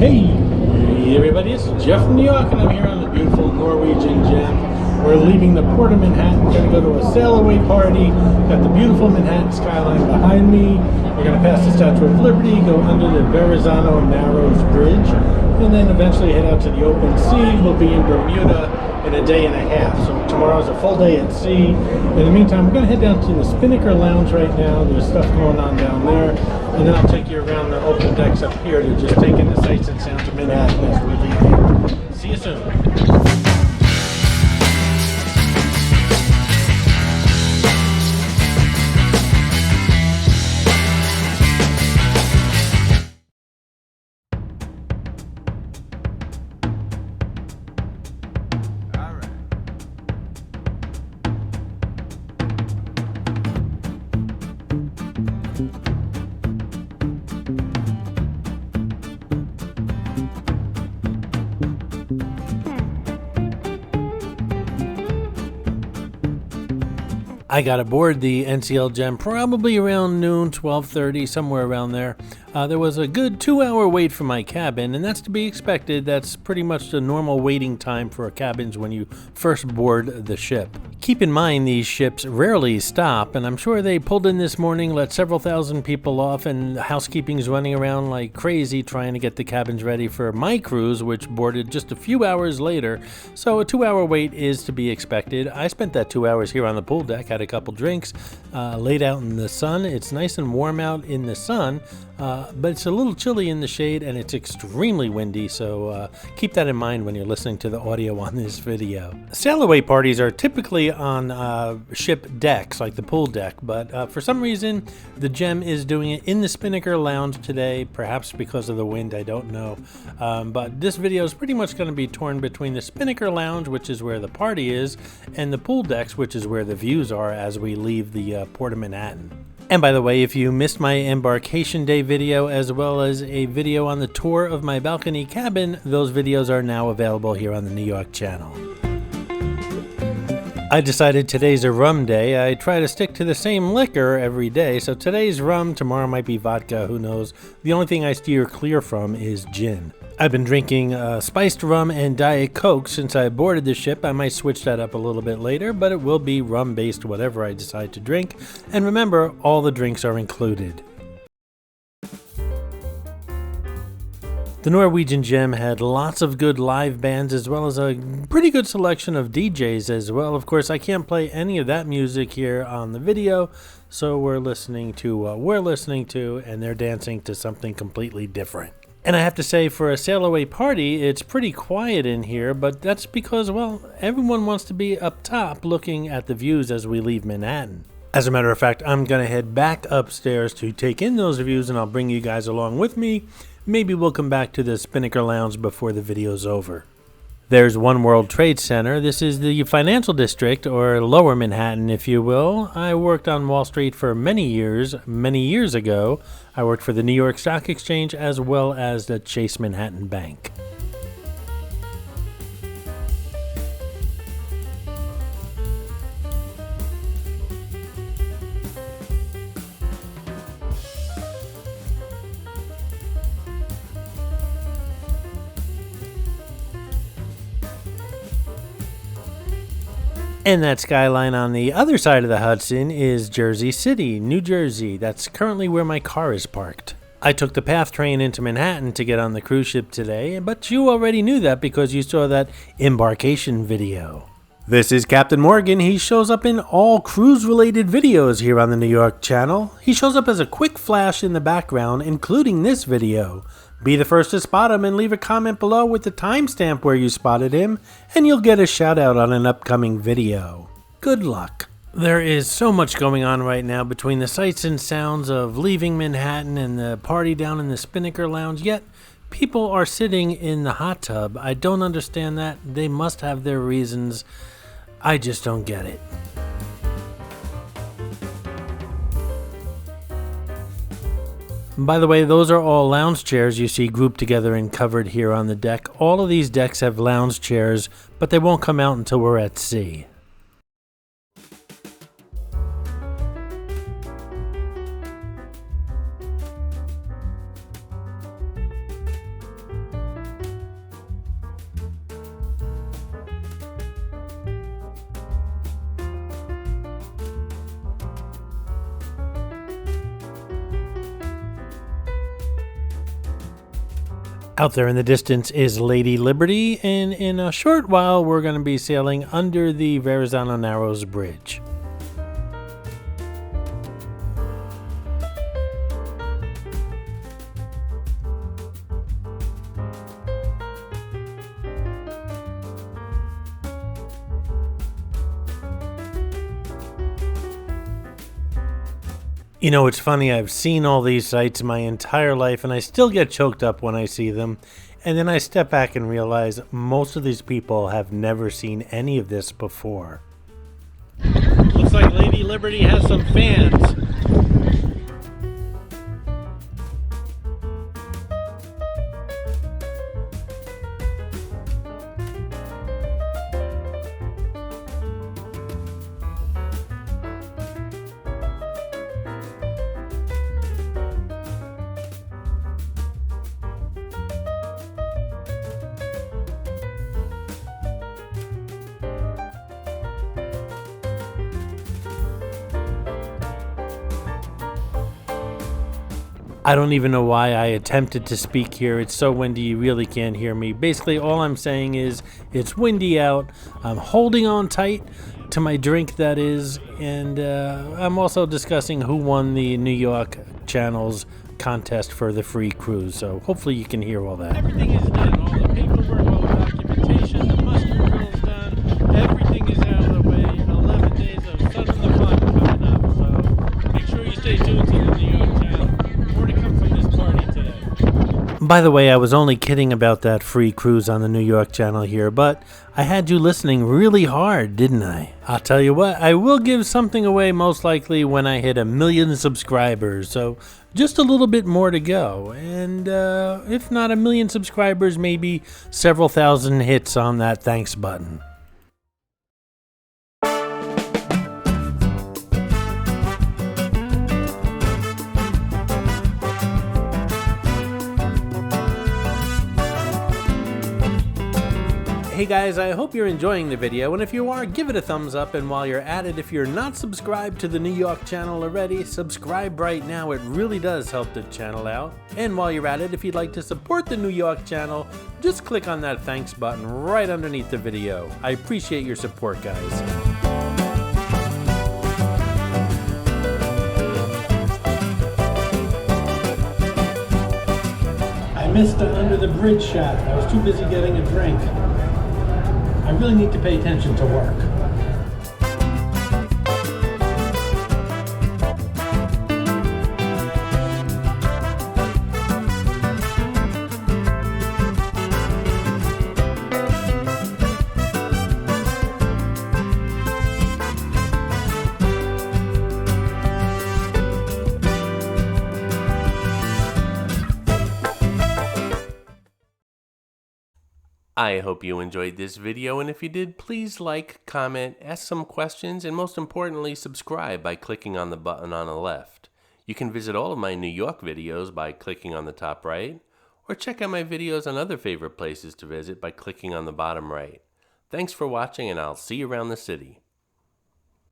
Hey everybody, it's Jeff from Yawk, and I'm here on the beautiful Norwegian gem. We're leaving the Port of Manhattan, going to go to a sail-away party. Got the beautiful Manhattan skyline behind me. We're going to pass the Statue of Liberty, go under the Verrazano Narrows Bridge, and then eventually head out to the open sea. We'll be in Bermuda in a day and a half. So tomorrow's a full day at sea. In the meantime, we're going to head down to the Spinnaker Lounge right now. There's stuff going on down there. And then I'll take you around the open decks up here to just take in the sights and sounds of Manhattan as we leave here. See you soon. I got aboard the NCL Gem probably around noon, 12:30, somewhere around there. There was a good 2-hour wait for my cabin, and that's to be expected. That's pretty much the normal waiting time for cabins when you first board the ship. Keep in mind these ships rarely stop, and I'm sure they pulled in this morning, let several thousand people off, and housekeeping's running around like crazy trying to get the cabins ready for my cruise, which boarded just a few hours later. So a 2-hour wait is to be expected. I spent that 2 hours here on the pool deck, had a couple drinks, laid out in the sun. It's nice and warm out in the sun, but it's a little chilly in the shade, and it's extremely windy, so keep that in mind when you're listening to the audio on this video. Sail-away parties are typically on ship decks, like the pool deck, but for some reason, the Gem is doing it in the Spinnaker Lounge today, perhaps because of the wind, I don't know. But this video is pretty much going to be torn between the Spinnaker Lounge, which is where the party is, and the pool decks, which is where the views are as we leave the Port of Manhattan. And by the way, if you missed my embarkation day video as well as a video on the tour of my balcony cabin, those videos are now available here on the New York channel. I decided today's a rum day. I try to stick to the same liquor every day, so today's rum, tomorrow might be vodka, who knows. The only thing I steer clear from is gin. I've been drinking spiced rum and Diet Coke since I boarded the ship. I might switch that up a little bit later, but it will be rum-based whatever I decide to drink. And remember, all the drinks are included. The Norwegian Gem had lots of good live bands as well as a pretty good selection of DJs as well. Of course, I can't play any of that music here on the video, so we're listening to what we're listening to, and they're dancing to something completely different. And I have to say, for a sail-away party, it's pretty quiet in here, but that's because, well, everyone wants to be up top looking at the views as we leave Manhattan. As a matter of fact, I'm going to head back upstairs to take in those views, and I'll bring you guys along with me. Maybe we'll come back to the Spinnaker Lounge before the video's over. There's One World Trade Center. This is the financial district, or Lower Manhattan, if you will. I worked on Wall Street for many years ago. I worked for the New York Stock Exchange as well as the Chase Manhattan Bank. And that skyline on the other side of the Hudson is Jersey City, New Jersey. That's currently where my car is parked. I took the PATH train into Manhattan to get on the cruise ship today, but you already knew that because you saw that embarkation video. This is Captain Morgan. He shows up in all cruise-related videos here on the New York channel. He shows up as a quick flash in the background, including this video. Be the first to spot him and leave a comment below with the timestamp where you spotted him, and you'll get a shout out on an upcoming video. Good luck. There is so much going on right now between the sights and sounds of leaving Manhattan and the party down in the Spinnaker Lounge, yet people are sitting in the hot tub. I don't understand that. They must have their reasons. I just don't get it. By the way, those are all lounge chairs you see grouped together and covered here on the deck. All of these decks have lounge chairs, but they won't come out until we're at sea. Out there in the distance is Lady Liberty, and in a short while we're going to be sailing under the Verrazano Narrows Bridge. You know, it's funny, I've seen all these sights my entire life and I still get choked up when I see them. And then I step back and realize most of these people have never seen any of this before. Looks like Lady Liberty has some fans. I don't even know why I attempted to speak here. It's so windy you really can't hear me. Basically, all I'm saying is it's windy out. I'm holding on tight to my drink, that is, and I'm also discussing who won the New York Channel's contest for the free cruise. So hopefully you can hear all that. Everything is done. All the paperwork, all the documentation, the muster rill's done. Everything is out of the way. 11 days of sun in the fun coming up. So make sure you stay tuned to the New York Channel. By the way, I was only kidding about that free cruise on the New York Channel here, but I had you listening really hard, didn't I? I'll tell you what, I will give something away most likely when I hit 1 million subscribers, so just a little bit more to go. And if not 1 million subscribers, maybe several thousand hits on that thanks button. Hey guys, I hope you're enjoying the video, and if you are, give it a thumbs up, and while you're at it, if you're not subscribed to the New York Channel already, subscribe right now. It really does help the channel out. And while you're at it, if you'd like to support the New York Channel, just click on that thanks button right underneath the video. I appreciate your support, guys. I missed the under the bridge shot. I was too busy getting a drink. I really need to pay attention to work. I hope you enjoyed this video, and if you did, please like, comment, ask some questions, and most importantly, subscribe by clicking on the button on the left. You can visit all of my New York videos by clicking on the top right, or check out my videos on other favorite places to visit by clicking on the bottom right. Thanks for watching, and I'll see you around the city.